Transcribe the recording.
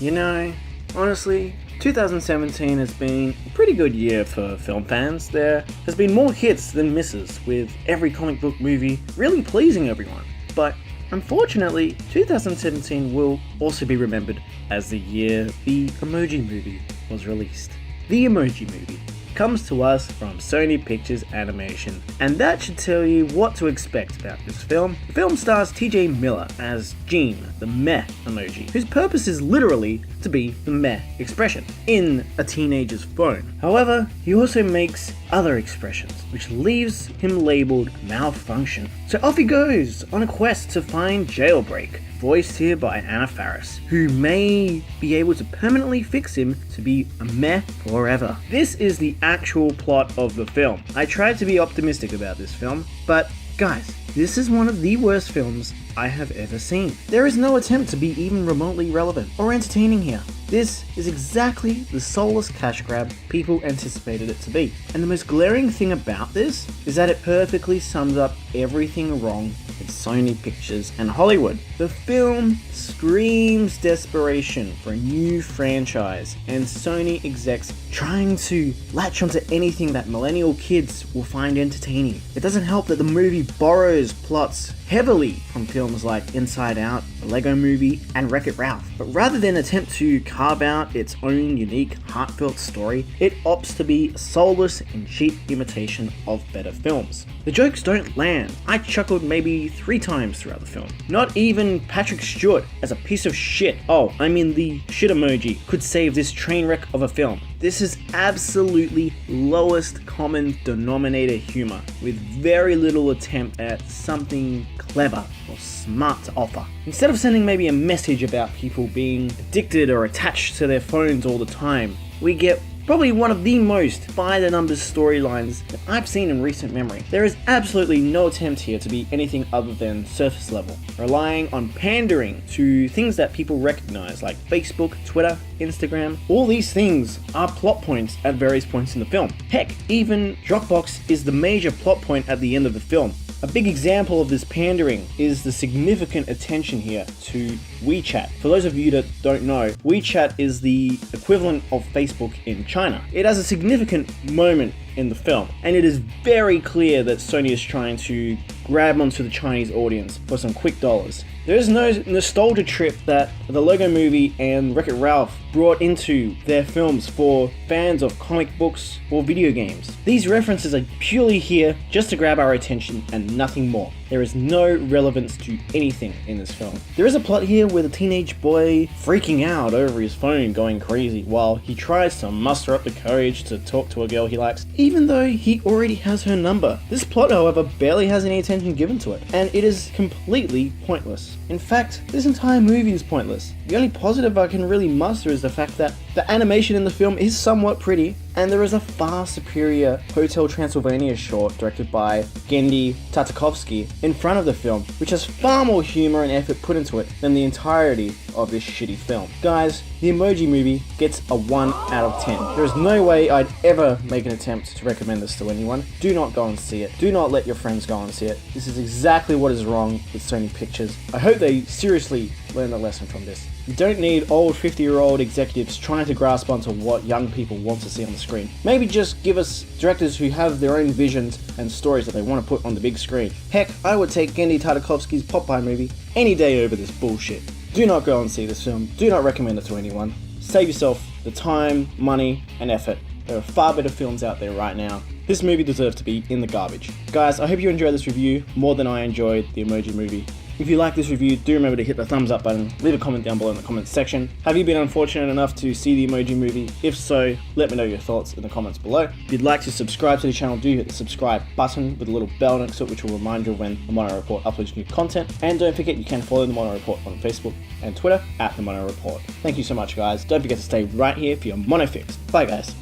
You know, honestly, 2017 has been a pretty good year for film fans. There has been more hits than misses, with every comic book movie really pleasing everyone. But unfortunately, 2017 will also be remembered as the year the Emoji Movie was released. The Emoji Movie comes to us from Sony Pictures Animation, and that should tell you what to expect about this film. The film stars TJ Miller as Gene, the meh emoji, whose purpose is literally to be the meh expression in a teenager's phone. However, he also makes other expressions, which leaves him labeled malfunction. So off he goes on a quest to find Jailbreak, voiced here by Anna Faris, who may be able to permanently fix him to be a meh forever. This is the actual plot of the film. I tried to be optimistic about this film, but guys, this is one of the worst films I have ever seen. There is no attempt to be even remotely relevant or entertaining here. This is exactly the soulless cash grab people anticipated it to be. And the most glaring thing about this is that it perfectly sums up everything wrong with Sony Pictures and Hollywood. The film screams desperation for a new franchise, and Sony execs trying to latch onto anything that millennial kids will find entertaining. It doesn't help that the movie borrows plots heavily from films like Inside Out, The Lego Movie, and Wreck-It Ralph. But rather than attempt to carve out its own unique, heartfelt story, it opts to be a soulless and cheap imitation of better films. The jokes don't land. I chuckled maybe 3 times throughout the film. Not even Patrick Stewart as a piece of shit, the shit emoji, could save this train wreck of a film. This is absolutely lowest common denominator humor, with very little attempt at something clever or smart to offer. Instead of sending maybe a message about people being addicted or attached to their phones all the time, we get probably one of the most by-the-numbers storylines that I've seen in recent memory. There is absolutely no attempt here to be anything other than surface level, relying on pandering to things that people recognize like Facebook, Twitter, Instagram. All these things are plot points at various points in the film. Heck, even Dropbox is the major plot point at the end of the film. A big example of this pandering is the significant attention here to WeChat. For those of you that don't know, WeChat is the equivalent of Facebook in China. It has a significant moment in the film, and it is very clear that Sony is trying to grab onto the Chinese audience for some quick dollars. There is no nostalgia trip that the Lego Movie and Wreck-It Ralph brought into their films for fans of comic books or video games. These references are purely here just to grab our attention and nothing more. There is no relevance to anything in this film. There is a plot here with a teenage boy freaking out over his phone going crazy while he tries to muster up the courage to talk to a girl he likes, even though he already has her number. This plot, however, barely has any attention given to it, and it is completely pointless. In fact, this entire movie is pointless. The only positive I can really muster is the fact that the animation in the film is somewhat pretty, and there is a far superior Hotel Transylvania short directed by Genndy Tartakovsky in front of the film, which has far more humor and effort put into it than the entirety of this shitty film. Guys, the Emoji Movie gets a 1 out of 10. There is no way I'd ever make an attempt to recommend this to anyone. Do not go and see it. Do not let your friends go and see it. This is exactly what is wrong with Sony Pictures. I hope they seriously learn a lesson from this. You don't need old 50-year-old executives trying to grasp onto what young people want to see on the screen. Maybe just give us directors who have their own visions and stories that they want to put on the big screen. Heck, I would take Genndy Tartakovsky's Popeye movie any day over this bullshit. Do not go and see this film. Do not recommend it to anyone. Save yourself the time, money, and effort. There are far better films out there right now. This movie deserves to be in the garbage. Guys, I hope you enjoyed this review more than I enjoyed the Emoji Movie. If you like this review, do remember to hit the thumbs up button, leave a comment down below in the comments section. Have you been unfortunate enough to see the Emoji Movie? If so, let me know your thoughts in the comments below. If you'd like to subscribe to the channel, do hit the subscribe button with a little bell next to it, which will remind you when the Mono Report uploads new content. And don't forget, you can follow the Mono Report on Facebook and Twitter at the Mono Report. Thank you so much, guys. Don't forget to stay right here for your Mono Fix. Bye, guys.